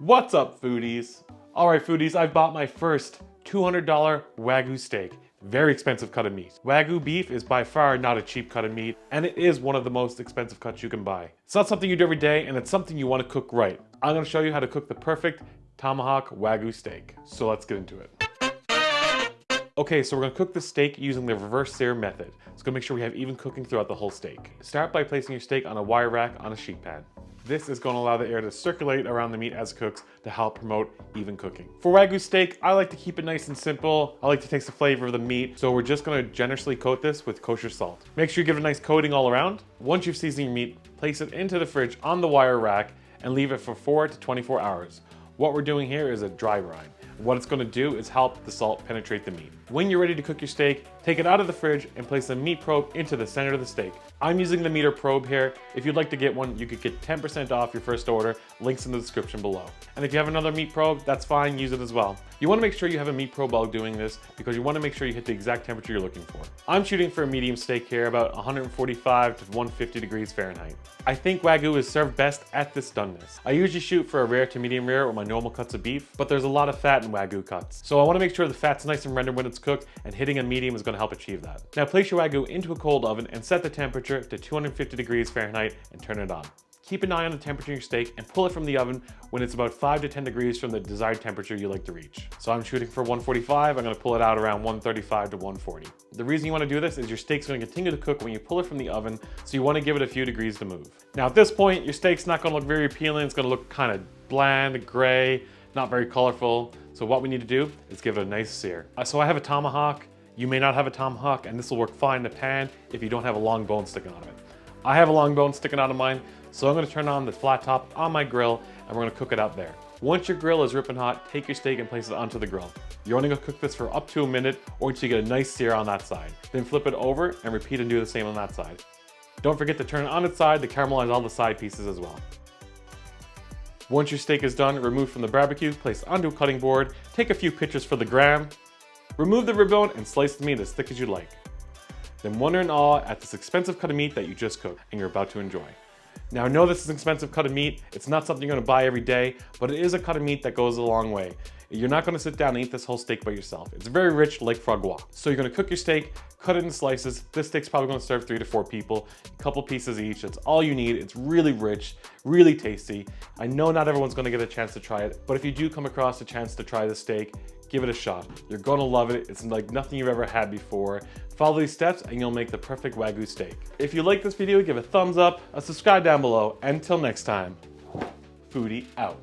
What's up, foodies? Alright, foodies, I've bought my first $200 Wagyu steak. Very expensive cut of meat. Wagyu beef is by far not a cheap cut of meat, and it is one of the most expensive cuts you can buy. It's not something you do every day, and it's something you want to cook right. I'm going to show you how to cook the perfect Tomahawk Wagyu steak. So let's get into it. Okay, so we're going to cook the steak using the reverse sear method. It's going to make sure we have even cooking throughout the whole steak. Start by placing your steak on a wire rack on a sheet pan. This is going to allow the air to circulate around the meat as it cooks to help promote even cooking. For Wagyu steak, I like to keep it nice and simple. I like to taste the flavor of the meat, so we're just going to generously coat this with kosher salt. Make sure you give it a nice coating all around. Once you've seasoned your meat, place it into the fridge on the wire rack and leave it for 4 to 24 hours. What we're doing here is a dry brine. What it's going to do is help the salt penetrate the meat. When you're ready to cook your steak, take it out of the fridge and place the meat probe into the center of the steak. I'm using the meter probe here. If you'd like to get one, you could get 10% off your first order. Links in the description below. And if you have another meat probe, that's fine, use it as well. You want to make sure you have a meat probe while doing this because you want to make sure you hit the exact temperature you're looking for. I'm shooting for a medium steak here, about 145 to 150 degrees Fahrenheit. I think Wagyu is served best at this doneness. I usually shoot for a rare to medium rare with my normal cuts of beef, but there's a lot of fat in Wagyu cuts. So I want to make sure the fat's nice and rendered when it's cooked, and hitting a medium is going to help achieve that. Now place your Wagyu into a cold oven and set the temperature to 250 degrees Fahrenheit and turn it on. Keep an eye on the temperature of your steak and pull it from the oven when it's about 5 to 10 degrees from the desired temperature you like to reach. So I'm shooting for 145, I'm going to pull it out around 135 to 140. The reason you want to do this is your steak's going to continue to cook when you pull it from the oven, so you want to give it a few degrees to move. Now at this point, your steak's not going to look very appealing, it's going to look kind of bland, gray, not very colorful. So what we need to do is give it a nice sear. So I have a Tomahawk. You may not have a Tomahawk, and this will work fine in a pan if you don't have a long bone sticking out of it. I have a long bone sticking out of mine, so I'm going to turn on the flat top on my grill and we're going to cook it out there. Once your grill is ripping hot, take your steak and place it onto the grill. You're only going to cook this for up to a minute or until you get a nice sear on that side. Then flip it over and repeat and do the same on that side. Don't forget to turn it on its side to caramelize all the side pieces as well. Once your steak is done, remove from the barbecue, place onto a cutting board, take a few pictures for the gram, remove the rib bone and slice the meat as thick as you'd like. Then wonder in awe at this expensive cut of meat that you just cooked and you're about to enjoy. Now I know this is an expensive cut of meat, it's not something you're going to buy every day, but it is a cut of meat that goes a long way. You're not going to sit down and eat this whole steak by yourself. It's very rich like foie gras. So you're going to cook your steak, cut it in slices. This steak's probably going to serve 3 to 4 people, a couple pieces each. That's all you need. It's really rich, really tasty. I know not everyone's going to get a chance to try it, but if you do come across a chance to try this steak, give it a shot. You're going to love it. It's like nothing you've ever had before. Follow these steps and you'll make the perfect Wagyu steak. If you like this video, give a thumbs up, subscribe down below. Until next time, Foodie out.